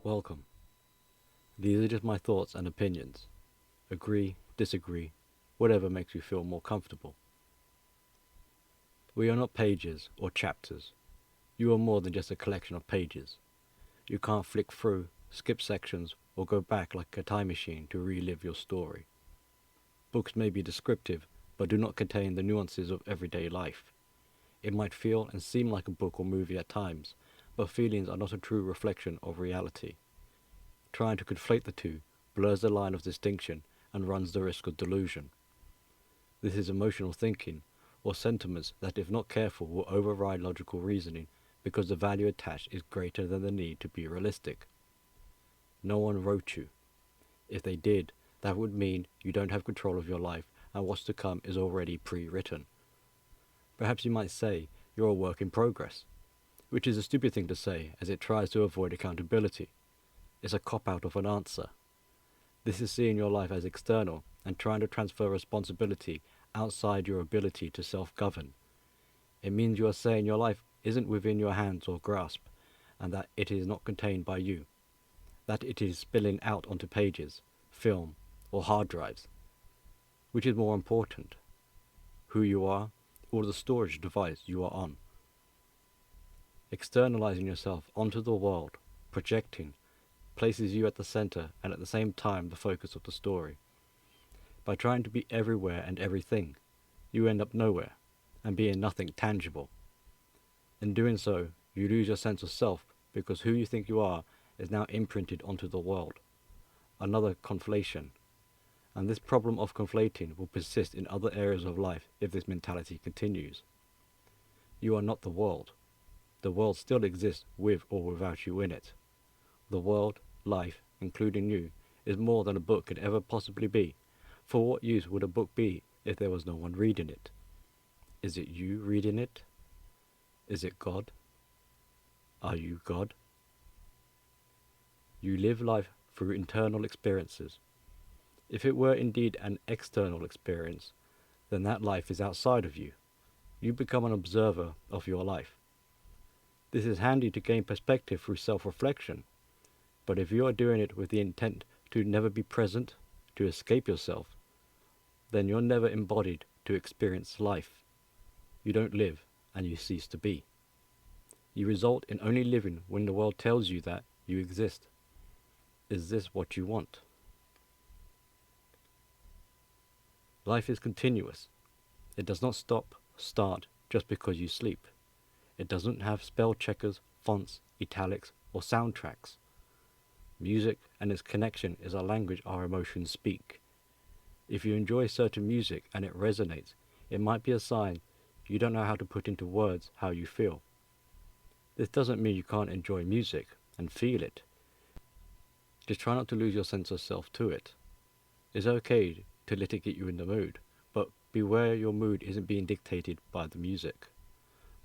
Welcome. These are just my thoughts and opinions. Agree, disagree, whatever makes you feel more comfortable. We are not pages or chapters. You are more than just a collection of pages. You can't flick through, skip sections, or go back like a time machine to relive your story. Books may be descriptive, but do not contain the nuances of everyday life. It might feel and seem like a book or movie at times, but feelings are not a true reflection of reality. Trying to conflate the two blurs the line of distinction and runs the risk of delusion. This is emotional thinking, or sentiments that if not careful will override logical reasoning because the value attached is greater than the need to be realistic. No one wrote you. If they did, that would mean you don't have control of your life and what's to come is already pre-written. Perhaps you might say you're a work in progress, which is a stupid thing to say as it tries to avoid accountability. It's a cop-out of an answer. This is seeing your life as external and trying to transfer responsibility outside your ability to self-govern. It means you are saying your life isn't within your hands or grasp, and that it is not contained by you, that it is spilling out onto pages, film, or hard drives. Which is more important, who you are, or the storage device you are on? Externalizing yourself onto the world, projecting, places you at the center and at the same time the focus of the story. By trying to be everywhere and everything, you end up nowhere and being nothing tangible. In doing so, you lose your sense of self because who you think you are is now imprinted onto the world. Another conflation. And this problem of conflating will persist in other areas of life if this mentality continues. You are not the world. The world still exists with or without you in it. The world, life, including you, is more than a book could ever possibly be. For what use would a book be if there was no one reading it? Is it you reading it? Is it God? Are you God? You live life through internal experiences. If it were indeed an external experience, then that life is outside of you. You become an observer of your life. This is handy to gain perspective through self-reflection, but if you are doing it with the intent to never be present, to escape yourself, then you're never embodied to experience life. You don't live, and you cease to be. You result in only living when the world tells you that you exist. Is this what you want? Life is continuous. It does not stop, start, just because you sleep. It doesn't have spell checkers, fonts, italics, or soundtracks. Music and its connection is a language our emotions speak. If you enjoy certain music and it resonates, it might be a sign you don't know how to put into words how you feel. This doesn't mean you can't enjoy music and feel it. Just try not to lose your sense of self to it. It's okay to let it get you in the mood, but beware your mood isn't being dictated by the music.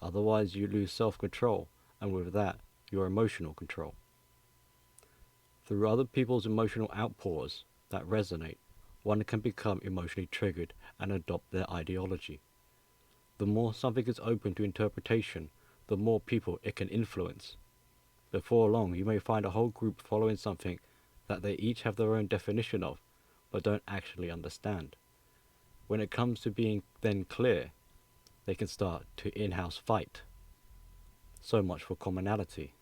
Otherwise you lose self-control, and with that, your emotional control. Through other people's emotional outpours that resonate, one can become emotionally triggered and adopt their ideology. The more something is open to interpretation, the more people it can influence. Before long, you may find a whole group following something that they each have their own definition of, but don't actually understand. When it comes to being then clear, they can start to in-house fight. So much for commonality.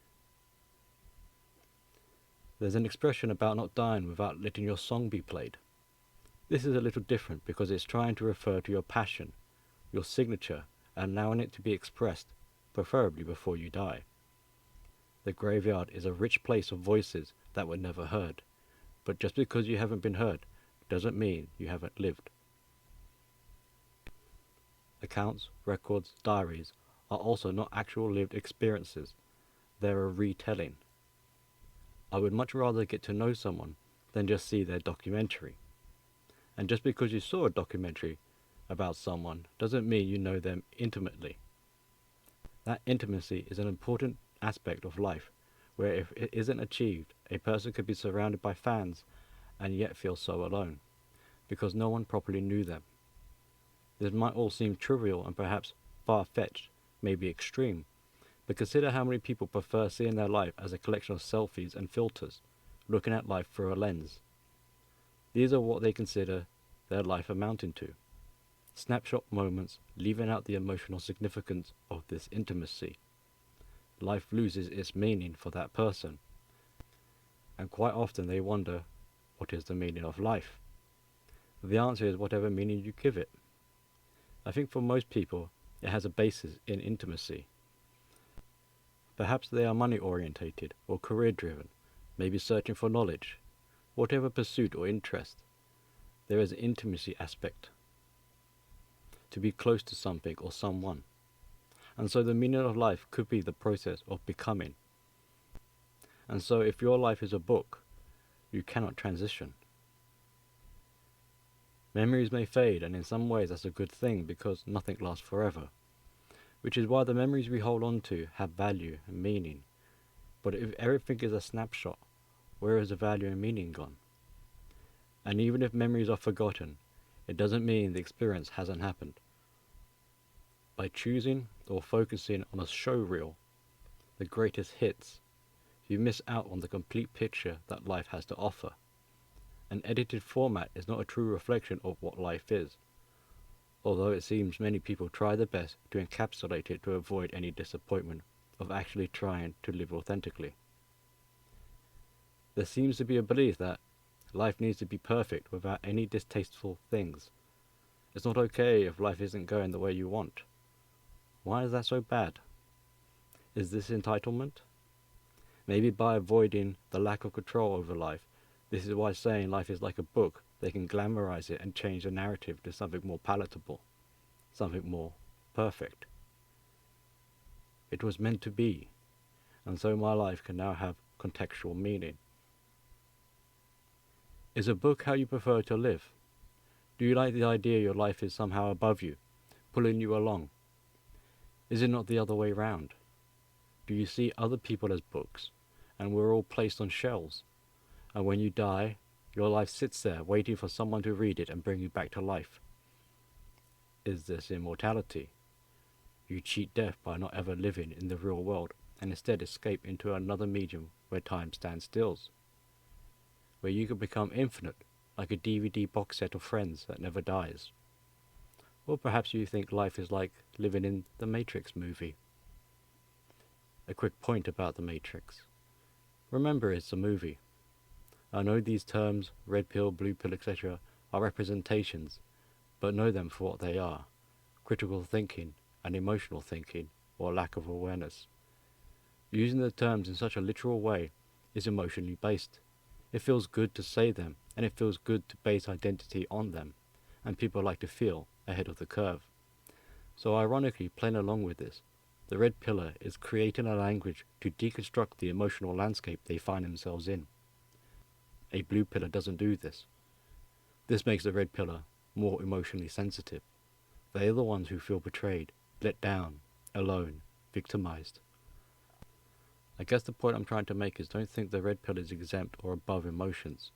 There's an expression about not dying without letting your song be played. This is a little different because it's trying to refer to your passion, your signature, and allowing it to be expressed, preferably before you die. The graveyard is a rich place of voices that were never heard, but just because you haven't been heard doesn't mean you haven't lived. Accounts, records, diaries are also not actual lived experiences. They're a retelling. I would much rather get to know someone than just see their documentary. And just because you saw a documentary about someone doesn't mean you know them intimately. That intimacy is an important aspect of life, where if it isn't achieved, a person could be surrounded by fans and yet feel so alone, because no one properly knew them. This might all seem trivial and perhaps far-fetched, maybe extreme, But consider how many people prefer seeing their life as a collection of selfies and filters, looking at life through a lens. These are what they consider their life amounting to. Snapshot moments, leaving out the emotional significance of this intimacy. Life loses its meaning for that person, and quite often they wonder, what is the meaning of life? The answer is whatever meaning you give it. I think for most people, it has a basis in intimacy. Perhaps they are money orientated or career driven, maybe searching for knowledge. Whatever pursuit or interest, there is an intimacy aspect. To be close to something or someone. And so the meaning of life could be the process of becoming. And so if your life is a book, you cannot transition. Memories may fade, and in some ways that's a good thing because nothing lasts forever. Which is why the memories we hold on to have value and meaning. But if everything is a snapshot, where is the value and meaning gone? And even if memories are forgotten, it doesn't mean the experience hasn't happened. By choosing or focusing on a show reel, the greatest hits, you miss out on the complete picture that life has to offer. An edited format is not a true reflection of what life is, although it seems many people try their best to encapsulate it to avoid any disappointment of actually trying to live authentically. There seems to be a belief that life needs to be perfect without any distasteful things. It's not okay if life isn't going the way you want. Why is that so bad? Is this entitlement? Maybe by avoiding the lack of control over life, this is why saying life is like a book, they can glamorize it and change the narrative to something more palatable, something more perfect. It was meant to be, and so my life can now have contextual meaning. Is a book how you prefer to live? Do you like the idea your life is somehow above you, pulling you along? Is it not the other way round? Do you see other people as books, and we're all placed on shelves, and when you die, your life sits there waiting for someone to read it and bring you back to life? Is this immortality? You cheat death by not ever living in the real world and instead escape into another medium where time stands still, where you can become infinite like a DVD box set of Friends that never dies. Or perhaps you think life is like living in the Matrix movie. A quick point about the Matrix. Remember, it's a movie. I know these terms, red pill, blue pill, etc., are representations, but know them for what they are: critical thinking and emotional thinking, or lack of awareness. Using the terms in such a literal way is emotionally based. It feels good to say them, and it feels good to base identity on them, and people like to feel ahead of the curve. So ironically, playing along with this, the red pillar is creating a language to deconstruct the emotional landscape they find themselves in. A blue pillar doesn't do this. This makes the red pillar more emotionally sensitive. They are the ones who feel betrayed, let down, alone, victimized. I guess the point I'm trying to make is don't think the red pill is exempt or above emotions.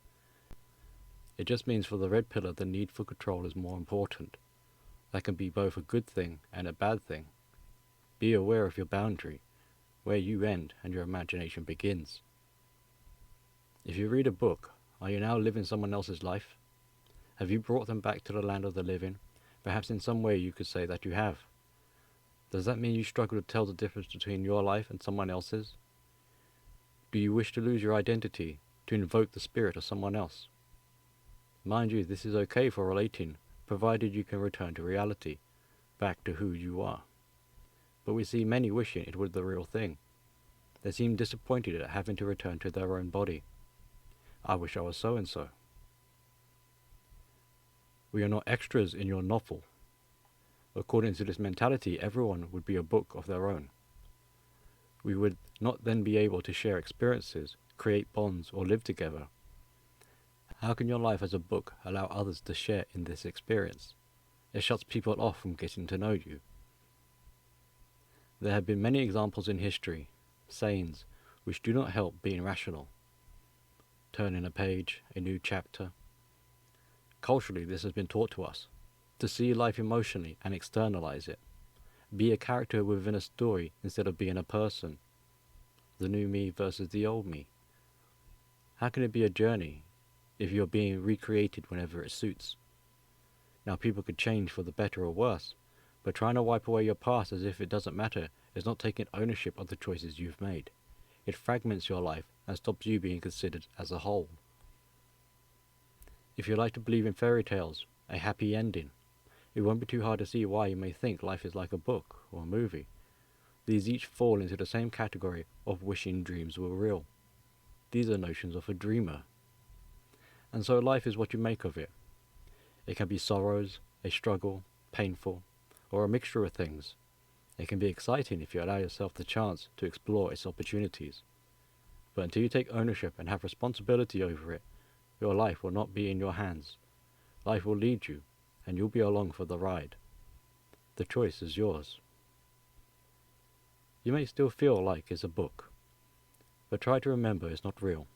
It just means for the red pillar the need for control is more important. That can be both a good thing and a bad thing. Be aware of your boundary, where you end and your imagination begins. If you read a book, are you now living someone else's life? Have you brought them back to the land of the living? Perhaps in some way you could say that you have. Does that mean you struggle to tell the difference between your life and someone else's? Do you wish to lose your identity, to invoke the spirit of someone else? Mind you, this is okay for relating, provided you can return to reality, back to who you are. But we see many wishing it was the real thing. They seem disappointed at having to return to their own body. I wish I was so-and-so. We are not extras in your novel. According to this mentality, everyone would be a book of their own. We would not then be able to share experiences, create bonds, or live together. How can your life as a book allow others to share in this experience? It shuts people off from getting to know you. There have been many examples in history, sayings, which do not help being rational. Turning a page, a new chapter. Culturally, this has been taught to us, to see life emotionally and externalize it. Be a character within a story instead of being a person. The new me versus the old me. How can it be a journey if you're being recreated whenever it suits? Now, people could change for the better or worse, but trying to wipe away your past as if it doesn't matter is not taking ownership of the choices you've made. It fragments your life and stops you being considered as a whole. If you like to believe in fairy tales, a happy ending, it won't be too hard to see why you may think life is like a book or a movie. These each fall into the same category of wishing dreams were real. These are notions of a dreamer. And so life is what you make of it. It can be sorrows, a struggle, painful, or a mixture of things. It can be exciting if you allow yourself the chance to explore its opportunities. But until you take ownership and have responsibility over it, your life will not be in your hands. Life will lead you, and you'll be along for the ride. The choice is yours. You may still feel like it's a book, but try to remember it's not real.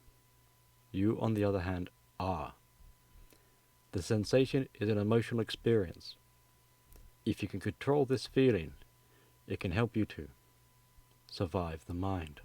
You, on the other hand, are. The sensation is an emotional experience. If you can control this feeling, it can help you to survive the mind.